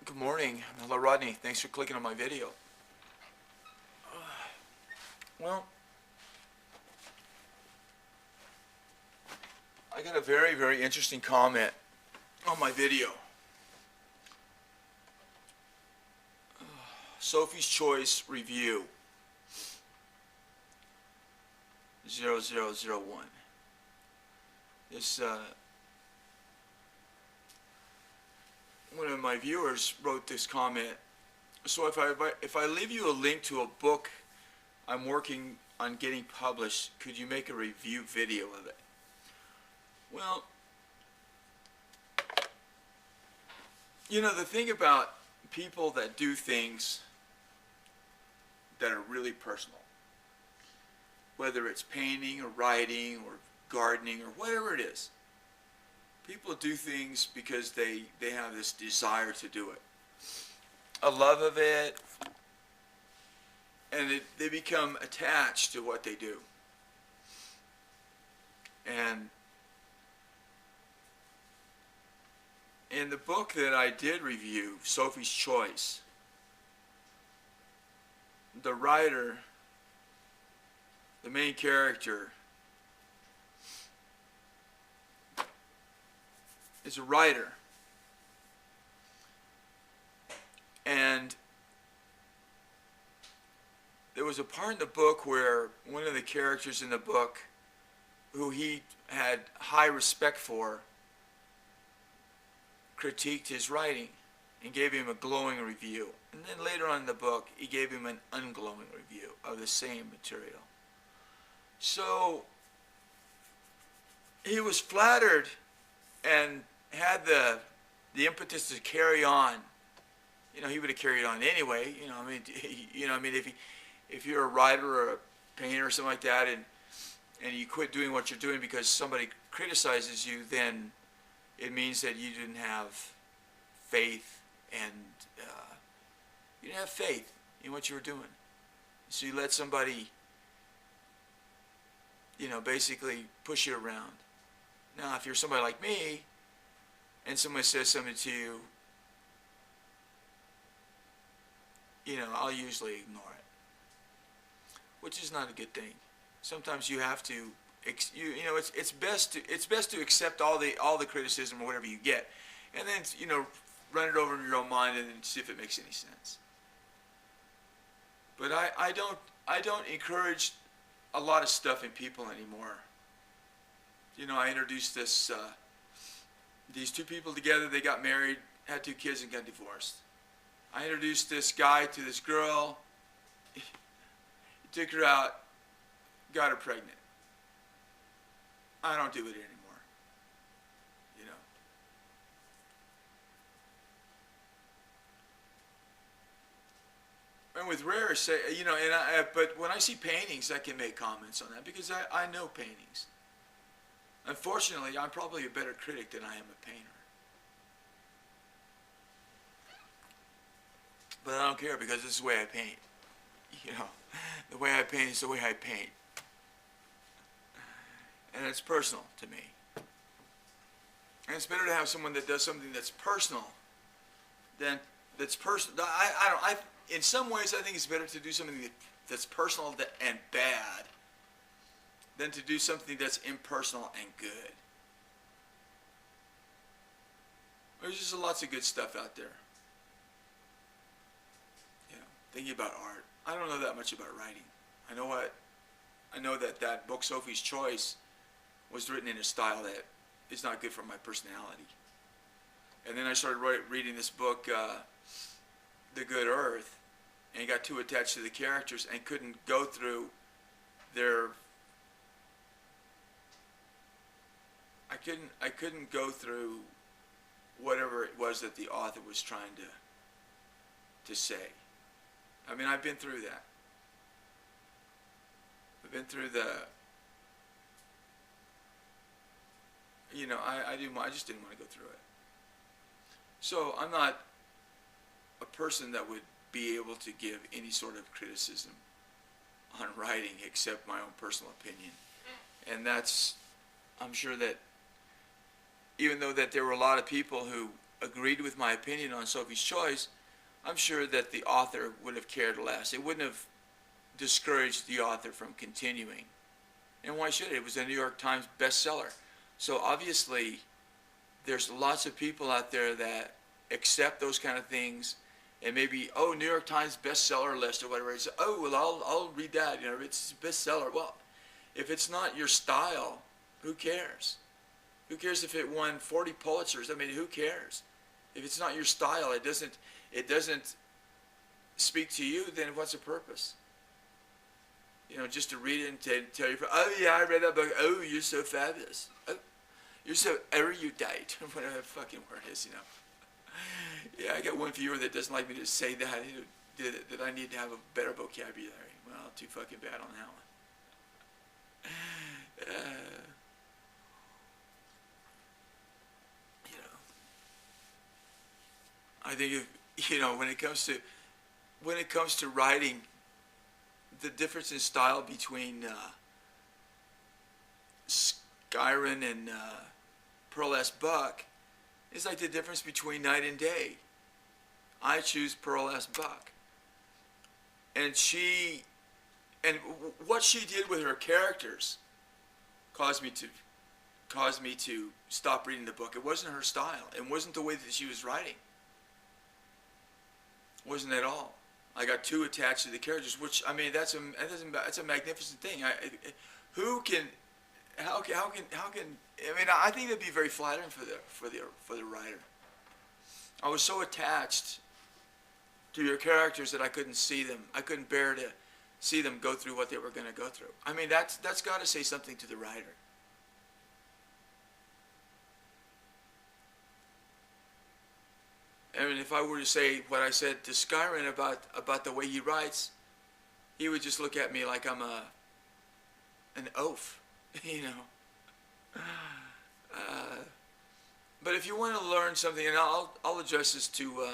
Good morning. Hello, Rodney. Thanks for clicking on my video. Well, I got a very, very interesting comment on my video. Sophie's Choice Review 0001. This, one of my viewers wrote this comment. So if I leave you a link to a book I'm working on getting published, could you make a review video of it? Well, you know, the thing about people that do things that are really personal, whether it's painting or writing or gardening or whatever it is, people do things because they have this desire to do it, a love of it, and they become attached to what they do. And in the book that I did review, Sophie's Choice, the writer, the main character, is a writer. And there was a part in the book where one of the characters in the book, who he had high respect for, critiqued his writing and gave him a glowing review. And then later on in the book, he gave him an unglowing review of the same material. So he was flattered and had the impetus to carry on. You know, he would have carried on anyway. You know, I mean, if you're a writer or a painter or something like that, and you quit doing what you're doing because somebody criticizes you, then it means that you didn't have faith, and you didn't have faith in what you were doing. So you let somebody, you know, basically push you around. Now, if you're somebody like me, and someone says something to you, you know, I'll usually ignore it, which is not a good thing. Sometimes you have to, you know, it's best to accept all the criticism or whatever you get, and then, you know, run it over in your own mind and then see if it makes any sense. But I don't encourage a lot of stuff in people anymore. You know, I introduced these two people together. They got married, had 2 kids, and got divorced. I introduced this guy to this girl. He took her out, got her pregnant. I don't do it anymore. You know. And with rare, you know, but when I see paintings, I can make comments on that because I know paintings. Unfortunately, I'm probably a better critic than I am a painter. But I don't care because this is the way I paint. You know, the way I paint is the way I paint. And it's personal to me. And it's better to have someone that does something that's personal than that's personal. In some ways, I think it's better to do something that's personal and bad than to do something that's impersonal and good. There's just lots of good stuff out there. You know, thinking about art. I don't know that much about writing. I know that book, Sophie's Choice, was written in a style that is not good for my personality. And then I started reading this book, The Good Earth, and got too attached to the characters and couldn't go through their... I couldn't go through whatever it was that the author was trying to say. I mean, I've been through that. I've been through you know, I just didn't want to go through it. So I'm not a person that would be able to give any sort of criticism on writing except my own personal opinion. And that's, I'm sure that even though that there were a lot of people who agreed with my opinion on Sophie's Choice, I'm sure that the author would have cared less. It wouldn't have discouraged the author from continuing. And why should it? It was a New York Times bestseller. So obviously, there's lots of people out there that accept those kind of things, and maybe, oh, New York Times bestseller list or whatever. It's, oh, well, I'll read that. You know, it's a bestseller. Well, if it's not your style, who cares? Who cares if it won 40 Pulitzers? I mean, who cares? If it's not your style, it doesn't speak to you, then what's the purpose? You know, just to read it and tell you, oh yeah, I read that book. Oh, you're so fabulous. Oh, you're so erudite, whatever that fucking word is, you know. Yeah, I got one viewer that doesn't like me to say that, that I need to have a better vocabulary. Well, too fucking bad on that one. You know, I think if, you know, when it comes to writing, the difference in style between Skyron and Pearl S. Buck is like the difference between night and day. I choose Pearl S. Buck. And what she did with her characters caused me to stop reading the book. It wasn't her style. It wasn't the way that she was writing. It wasn't at all. I got too attached to the characters, which, I mean, that's a magnificent thing. How can, I mean, I think it'd be very flattering for the writer. I was so attached to your characters that I couldn't see them. I couldn't bear to see them go through what they were going to go through. I mean, that's got to say something to the writer. I mean, if I were to say what I said to Skyron about the way he writes, he would just look at me like I'm an oaf, you know. But if you want to learn something, and I'll address this to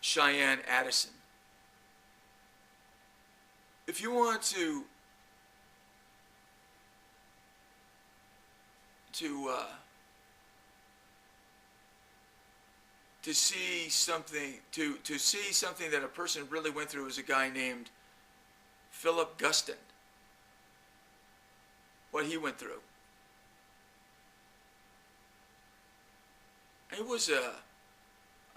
Cheyenne Addison. If you want to see something that a person really went through, is a guy named Philip Guston. What he went through. He was a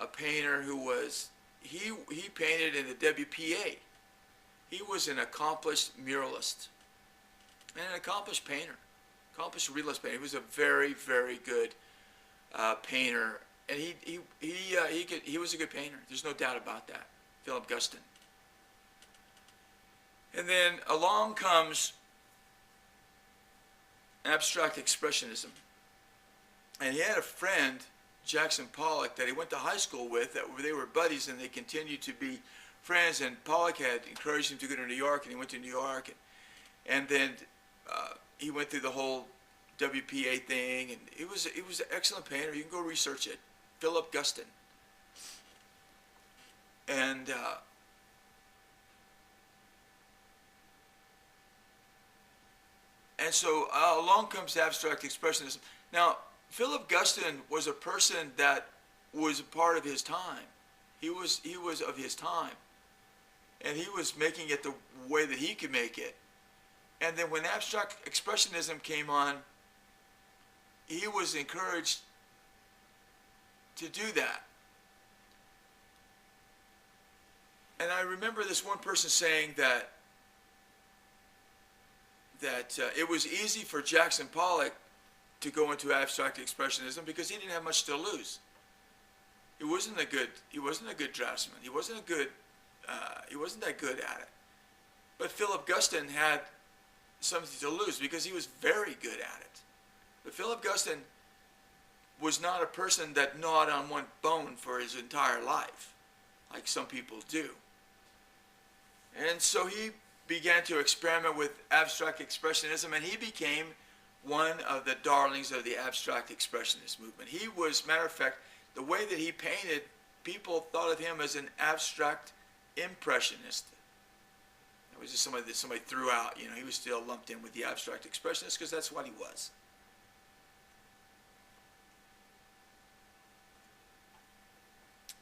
painter who was he painted in the WPA. He was an accomplished muralist and an accomplished painter, accomplished realist painter. He was a very, very good painter. And he was a good painter. There's no doubt about that, Philip Guston. And then along comes abstract expressionism. And he had a friend, Jackson Pollock, that he went to high school with. They were buddies, and they continued to be friends. And Pollock had encouraged him to go to New York, and he went to New York. And then he went through the whole WPA thing, and he was an excellent painter. You can go research it. Philip Guston. And so along comes abstract expressionism. Now, Philip Guston was a person that was a part of his time. He was of his time. And he was making it the way that he could make it. And then when abstract expressionism came on, he was encouraged to do that. And I remember this one person saying that it was easy for Jackson Pollock to go into abstract expressionism because he didn't have much to lose. He wasn't a good draftsman. He wasn't that good at it. But Philip Guston had something to lose because he was very good at it. But Philip Guston was not a person that gnawed on one bone for his entire life, like some people do. And so he began to experiment with abstract expressionism, and he became one of the darlings of the abstract expressionist movement. He was, matter of fact, the way that he painted, people thought of him as an abstract impressionist. It was just somebody that somebody threw out. You know, he was still lumped in with the abstract expressionist because that's what he was.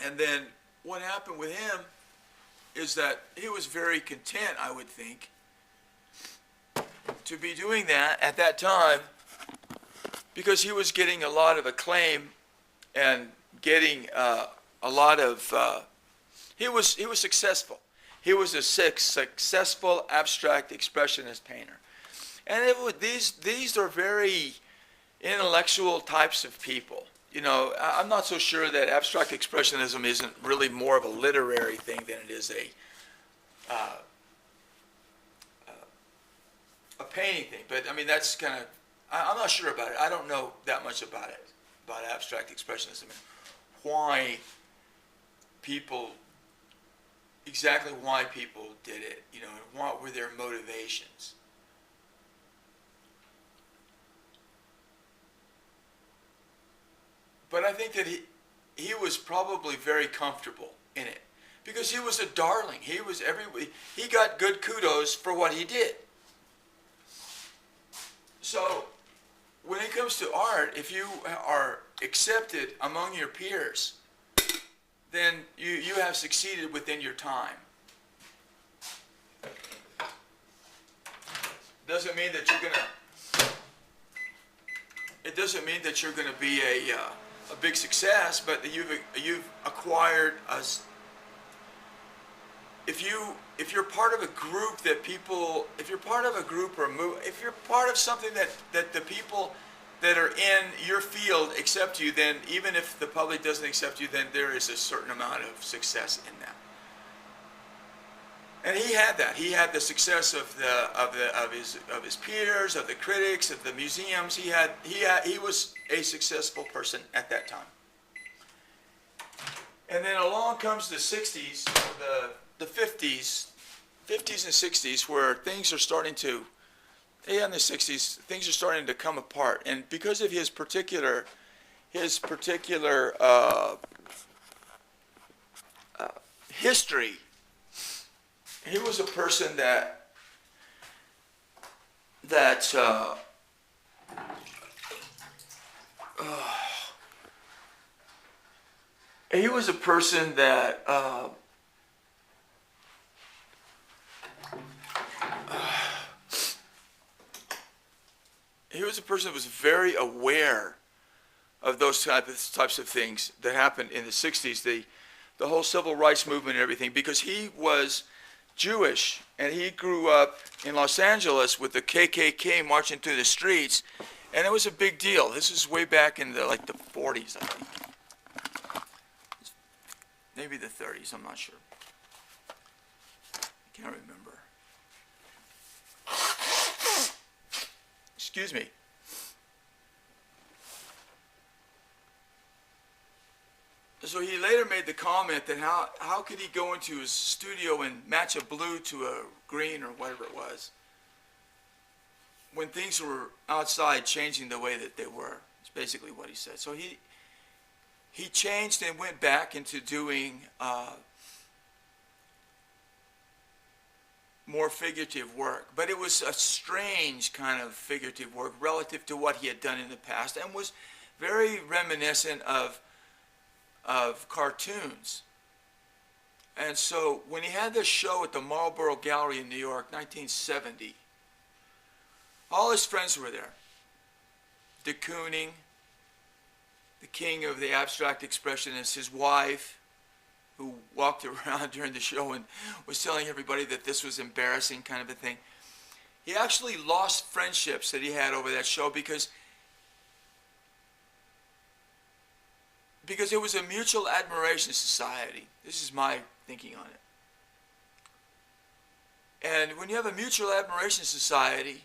And then what happened with him is that he was very content, I would think, to be doing that at that time because he was getting a lot of acclaim and getting a lot of, he was successful. He was a successful abstract expressionist painter. And these are very intellectual types of people. You know, I'm not so sure that abstract expressionism isn't really more of a literary thing than it is a painting thing. But I mean, that's kind of, I'm not sure about it. I don't know that much about it, about abstract expressionism and why people, exactly why people did it, you know, and what were their motivations. But I think that he was probably very comfortable in it because he was a darling. He got good kudos for what he did. So when it comes to art, if you are accepted among your peers, then you have succeeded within your time. Doesn't mean that it doesn't mean that you're gonna be a big success, but you've acquired us. If you're part of a group that people, if you're part of a group or if you're part of something that the people that are in your field accept you, then even if the public doesn't accept you, then there is a certain amount of success in that. And he had that. He had the success of his peers, of the critics, of the museums. He was a successful person at that time. And then along comes the 60s, the 50s and 60s, where things are starting to, in the 60s, things are starting to come apart. And because of his particular history, he was a person he was a person that was very aware of those types of things that happened in the 60s, the whole civil rights movement and everything, because he was Jewish and he grew up in Los Angeles with the KKK marching through the streets, and it was a big deal. This is way back in the 40s, I think. Maybe the 30s, I'm not sure. I can't remember. Excuse me. So he later made the comment that how could he go into his studio and match a blue to a green or whatever it was when things were outside changing the way that they were. It's basically what he said. So he changed and went back into doing more figurative work. But it was a strange kind of figurative work relative to what he had done in the past, and was very reminiscent of cartoons. And so when he had this show at the Marlboro Gallery in New York, 1970, all his friends were there. De Kooning, the king of the abstract expressionists, his wife, who walked around during the show and was telling everybody that this was embarrassing kind of a thing. He actually lost friendships that he had over that show because it was a mutual admiration society. This is my thinking on it. And when you have a mutual admiration society,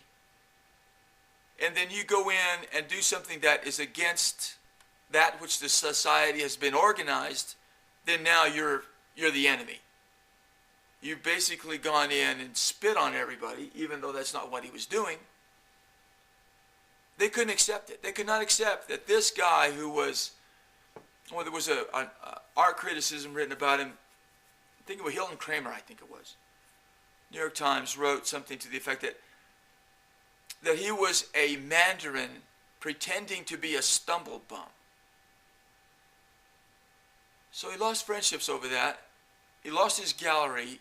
and then you go in and do something that is against that which the society has been organized, then now you're the enemy. You've basically gone in and spit on everybody, even though that's not what he was doing. They couldn't accept it. They could not accept that this guy who was, well, there was an art criticism written about him. I think it was Hilton Kramer, I think it was. New York Times wrote something to the effect that he was a Mandarin pretending to be a stumble bum. So he lost friendships over that. He lost his gallery,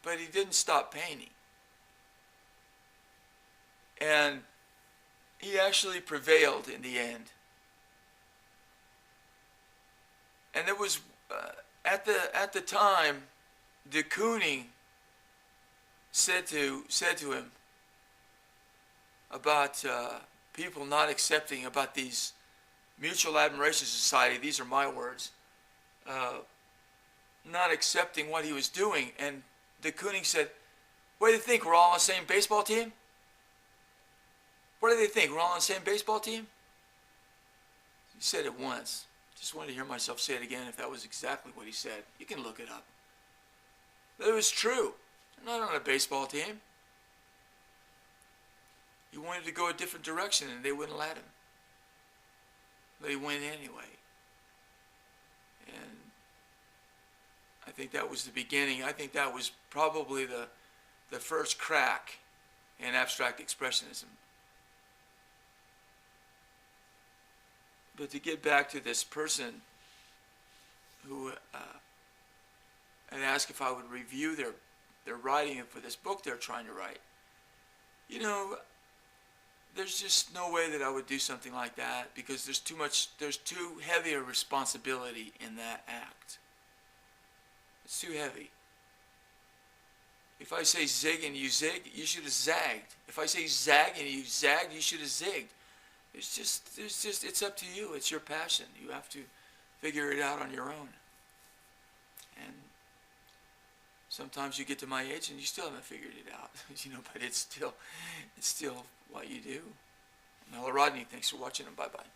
but he didn't stop painting. And he actually prevailed in the end. And it was at the time, de Kooning said to him about people not accepting, about these mutual admiration society. These are my words. Not accepting what he was doing, and de Kooning said, "What do they think? We're all on the same baseball team? What do they think? We're all on the same baseball team?" He said it once. Just wanted to hear myself say it again if that was exactly what he said. You can look it up. But it was true. They're not on a baseball team. He wanted to go a different direction and they wouldn't let him. But he went anyway. And I think that was the beginning. I think that was probably the first crack in abstract expressionism. But to get back to this person who had asked if I would review their writing for this book they're trying to write, you know, there's just no way that I would do something like that, because there's too heavy a responsibility in that act. It's too heavy. If I say zig and you zigged, you should have zagged. If I say zag and you zagged, you should have zigged. It's up to you. It's your passion. You have to figure it out on your own. And sometimes you get to my age and you still haven't figured it out, but it's still what you do. Mel Rodney, thanks for watching, and bye-bye.